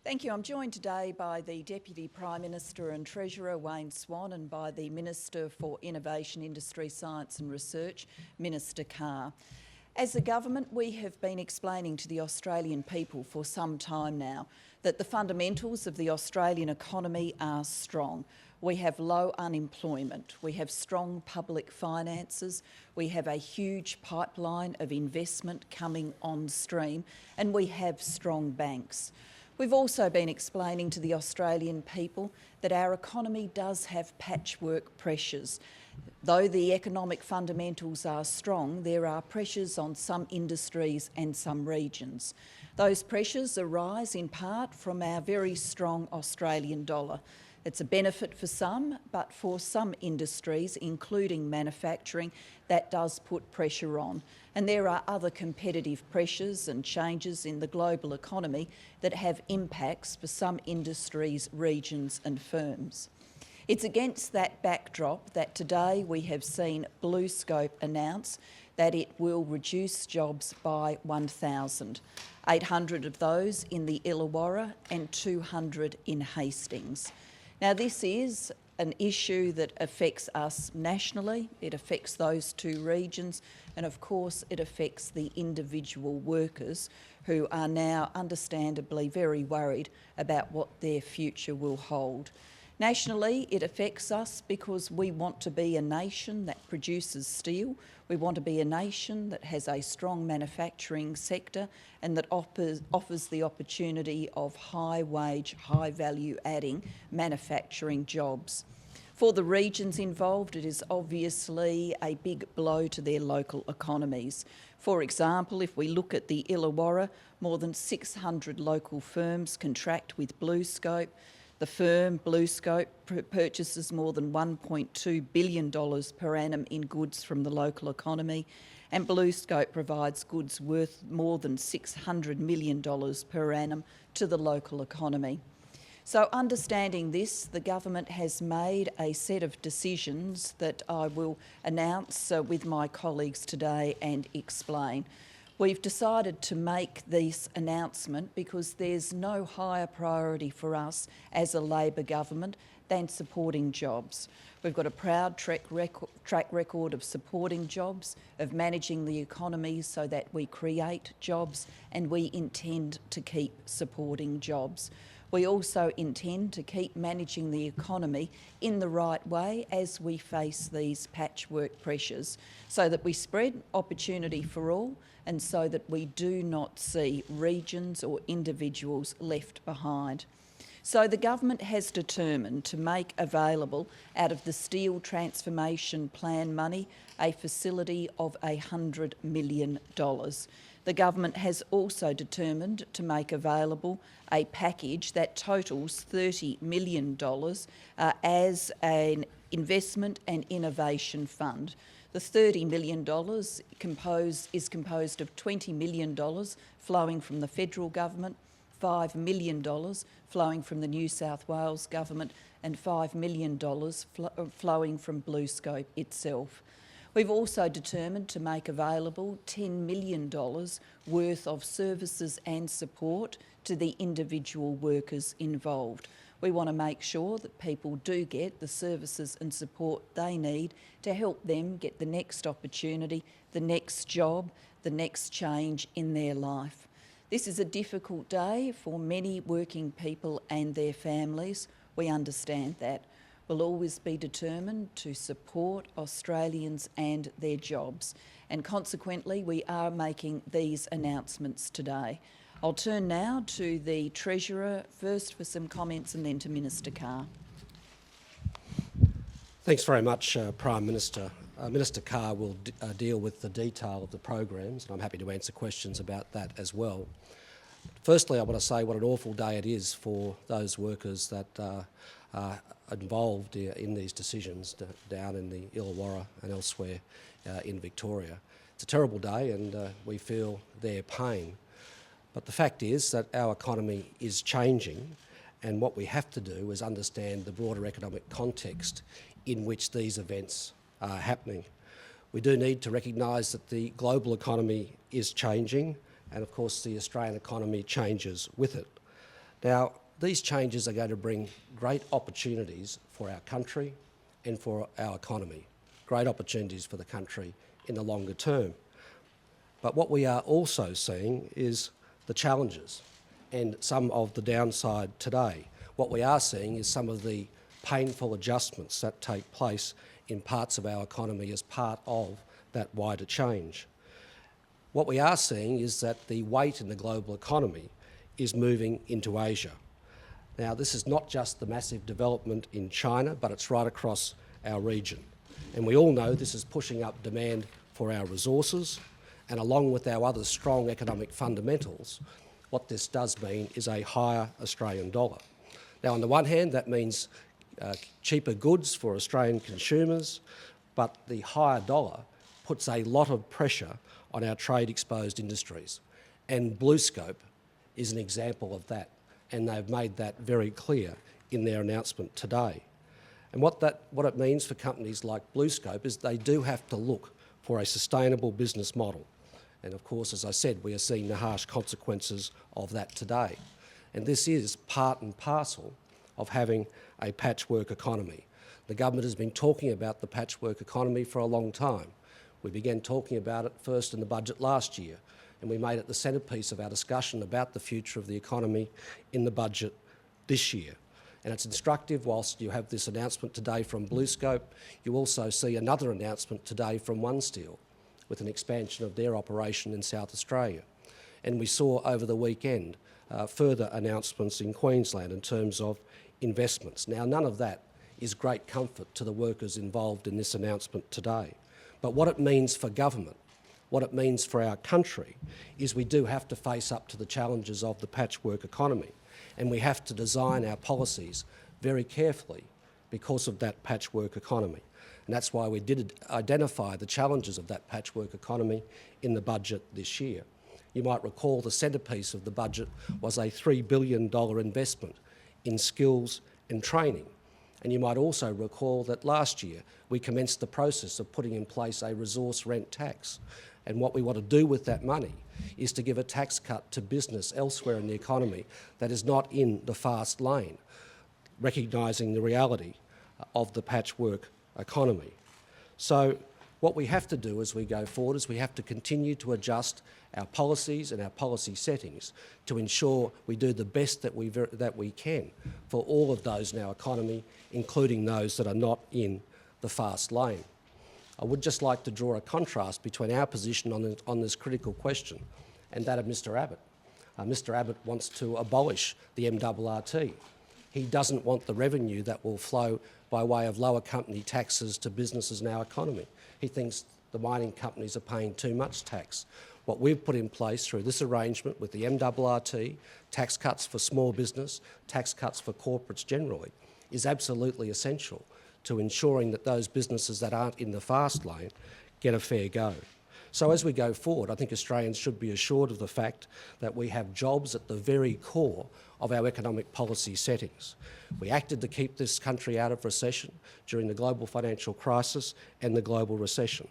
Thank you. I'm joined today by the Deputy Prime Minister and Treasurer, Wayne Swan, and by the Minister for Innovation, Industry, Science and Research, Minister Carr. As a government, we have been explaining to the Australian people for some time now that the fundamentals of the Australian economy are strong. We have low unemployment, we have strong public finances, we have a huge pipeline of investment coming on stream, and we have strong banks. We've also been explaining to the Australian people that our economy does have patchwork pressures. Though the economic fundamentals are strong, there are pressures on some industries and some regions. Those pressures arise in part from our very strong Australian dollar. It's a benefit for some, but for some industries, including manufacturing, that does put pressure on. And there are other competitive pressures and changes in the global economy that have impacts for some industries, regions and firms. It's against that backdrop that today we have seen BlueScope announce that it will reduce jobs by 1,000, 800 of those in the Illawarra and 200 in Hastings. Now, this is an issue that affects us nationally, it affects those two regions, and of course it affects the individual workers who are now understandably very worried about what their future will hold. Nationally, it affects us because we want to be a nation that produces steel. We want to be a nation that has a strong manufacturing sector and that offers the opportunity of high-wage, high-value-adding manufacturing jobs. For the regions involved, it is obviously a big blow to their local economies. For example, if we look at the Illawarra, more than 600 local firms contract with BlueScope. The firm, BlueScope, purchases more than $1.2 billion per annum in goods from the local economy, and BlueScope provides goods worth more than $600 million per annum to the local economy. So understanding this, the government has made a set of decisions that I will announce with my colleagues today and explain. We've decided to make this announcement because there's no higher priority for us as a Labor government than supporting jobs. We've got a proud track record of supporting jobs, of managing the economy so that we create jobs, and we intend to keep supporting jobs. We also intend to keep managing the economy in the right way as we face these patchwork pressures so that we spread opportunity for all and so that we do not see regions or individuals left behind. So the government has determined to make available out of the Steel Transformation Plan money a facility of $100 million. The government has also determined to make available a package that totals $30 million as an investment and innovation fund. The $30 million is composed of $20 million flowing from the federal government, $5 million flowing from the New South Wales government, and $5 million flowing from BlueScope itself. We've also determined to make available $10 million worth of services and support to the individual workers involved. We want to make sure that people do get the services and support they need to help them get the next opportunity, the next job, the next change in their life. This is a difficult day for many working people and their families. We understand that. We'll always be determined to support Australians and their jobs, and consequently we are making these announcements today. I'll turn now to the Treasurer first for some comments and then to Minister Carr. Thanks very much, Prime Minister. Minister Carr will deal with the detail of the programs, and I'm happy to answer questions about that as well. Firstly, I want to say what an awful day it is for those workers that are involved in these decisions down in the Illawarra and elsewhere in Victoria. It's a terrible day and we feel their pain. But the fact is that our economy is changing, and what we have to do is understand the broader economic context in which these events are happening. We do need to recognise that the global economy is changing, and of course the Australian economy changes with it. Now, these changes are going to bring great opportunities for our country and for our economy, great opportunities for the country in the longer term. But what we are also seeing is the challenges and some of the downside today. What we are seeing is some of the painful adjustments that take place in parts of our economy as part of that wider change. What we are seeing is that the weight in the global economy is moving into Asia. Now, this is not just the massive development in China, but it's right across our region. And we all know this is pushing up demand for our resources, and along with our other strong economic fundamentals, what this does mean is a higher Australian dollar. Now, on the one hand, that means cheaper goods for Australian consumers, but the higher dollar puts a lot of pressure on our trade-exposed industries. And BlueScope is an example of that, and they've made that very clear in their announcement today. And what it means for companies like BlueScope is they do have to look for a sustainable business model. And of course, as I said, we are seeing the harsh consequences of that today. And this is part and parcel of having a patchwork economy. The government has been talking about the patchwork economy for a long time. We began talking about it first in the budget last year, and we made it the centrepiece of our discussion about the future of the economy in the budget this year. And it's instructive, whilst you have this announcement today from BlueScope, you also see another announcement today from OneSteel, with an expansion of their operation in South Australia. And we saw over the weekend further announcements in Queensland in terms of investments. Now, none of that is great comfort to the workers involved in this announcement today. But what it means for government, what it means for our country, is we do have to face up to the challenges of the patchwork economy, and we have to design our policies very carefully because of that patchwork economy. And that's why we did identify the challenges of that patchwork economy in the budget this year. You might recall the centrepiece of the budget was a $3 billion investment in skills and training. And you might also recall that last year we commenced the process of putting in place a resource rent tax. And what we want to do with that money is to give a tax cut to business elsewhere in the economy that is not in the fast lane, recognising the reality of the patchwork economy. So what we have to do as we go forward is we have to continue to adjust our policies and our policy settings to ensure we do the best that we can for all of those in our economy, including those that are not in the fast lane. I would just like to draw a contrast between our position on this critical question and that of Mr Abbott. Mr Abbott wants to abolish the MRRT. He doesn't want the revenue that will flow by way of lower company taxes to businesses in our economy. He thinks the mining companies are paying too much tax. What we've put in place through this arrangement with the MRRT, tax cuts for small business, tax cuts for corporates generally, is absolutely essential to ensuring that those businesses that aren't in the fast lane get a fair go. So as we go forward, I think Australians should be assured of the fact that we have jobs at the very core of our economic policy settings. We acted to keep this country out of recession during the global financial crisis and the global recession.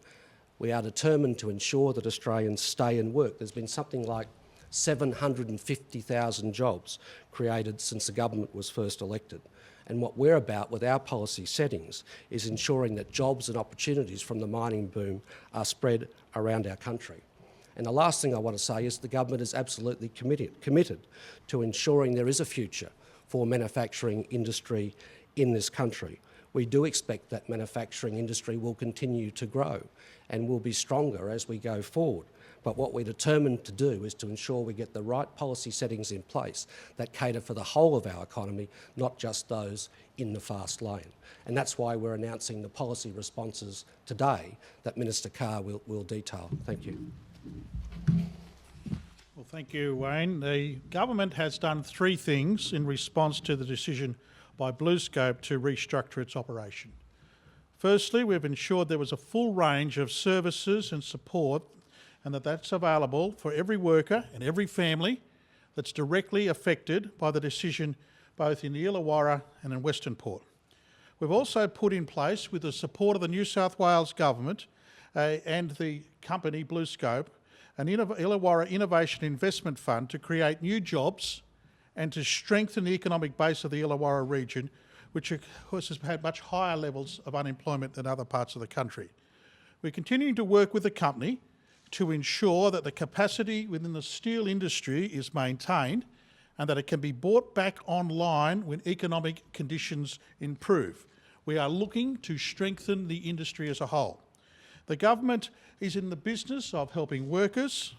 We are determined to ensure that Australians stay and work. There's been something like 750,000 jobs created since the government was first elected. And what we're about with our policy settings is ensuring that jobs and opportunities from the mining boom are spread around our country. And the last thing I want to say is the government is absolutely committed to ensuring there is a future for manufacturing industry in this country. We do expect that manufacturing industry will continue to grow and will be stronger as we go forward. But what we're determined to do is to ensure we get the right policy settings in place that cater for the whole of our economy, not just those in the fast lane. And that's why we're announcing the policy responses today that Minister Carr will detail. Thank you. Well, thank you, Wayne. The government has done three things in response to the decision by BlueScope to restructure its operation. Firstly, we've ensured there was a full range of services and support and that's available for every worker and every family that's directly affected by the decision both in the Illawarra and in Western Port. We've also put in place, with the support of the New South Wales Government and the company BlueScope, an Illawarra Innovation Investment Fund to create new jobs and to strengthen the economic base of the Illawarra region, which of course has had much higher levels of unemployment than other parts of the country. We're continuing to work with the company to ensure that the capacity within the steel industry is maintained and that it can be brought back online when economic conditions improve. We are looking to strengthen the industry as a whole. The government is in the business of helping workers,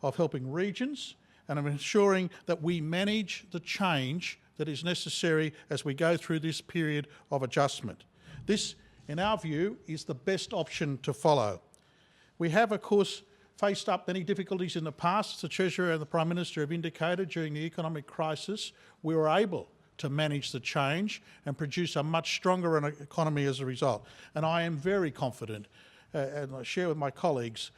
of helping regions, and of ensuring that we manage the change that is necessary as we go through this period of adjustment. This, in our view, is the best option to follow. We have, of course, faced up many difficulties in the past. As the Treasurer and the Prime Minister have indicated, during the economic crisis, we were able to manage the change and produce a much stronger economy as a result. And I am very confident, and I share with my colleagues,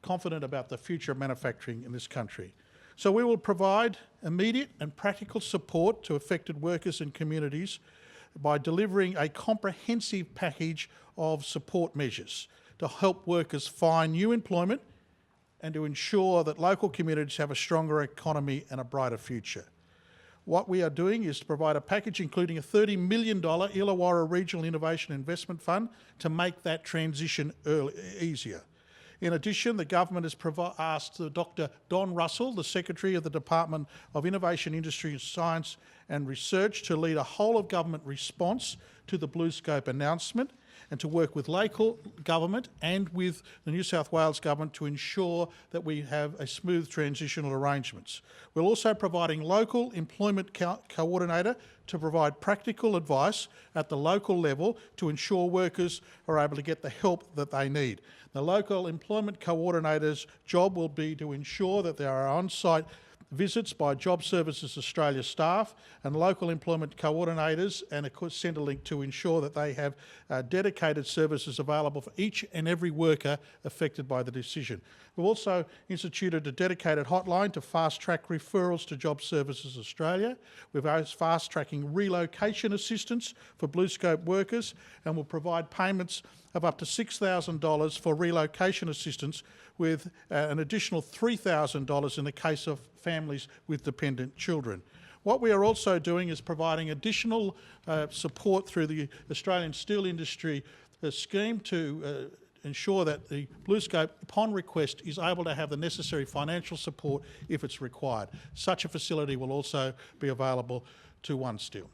confident about the future of manufacturing in this country. So we will provide immediate and practical support to affected workers and communities by delivering a comprehensive package of support measures to help workers find new employment and to ensure that local communities have a stronger economy and a brighter future. What we are doing is to provide a package including a $30 million Illawarra Regional Innovation Investment Fund to make that transition easier. In addition, the government has asked Dr. Don Russell, the Secretary of the Department of Innovation, Industry, Science and Research, to lead a whole-of-government response to the BlueScope announcement and to work with local government and with the New South Wales government to ensure that we have a smooth transitional arrangements. We're also providing local employment coordinator to provide practical advice at the local level to ensure workers are able to get the help that they need. The local employment coordinator's job will be to ensure that there are on-site visits by Job Services Australia staff and local employment coordinators, and of course Centrelink, to ensure that they have dedicated services available for each and every worker affected by the decision. We've also instituted a dedicated hotline to fast-track referrals to Job Services Australia. We're fast-tracking relocation assistance for BlueScope workers, and will provide payments of up to $6,000 for relocation assistance, with an additional $3,000 in the case of families with dependent children. What we are also doing is providing additional support through the Australian Steel Industry scheme to ensure that the BlueScope, upon request, is able to have the necessary financial support if it's required. Such a facility will also be available to One Steel.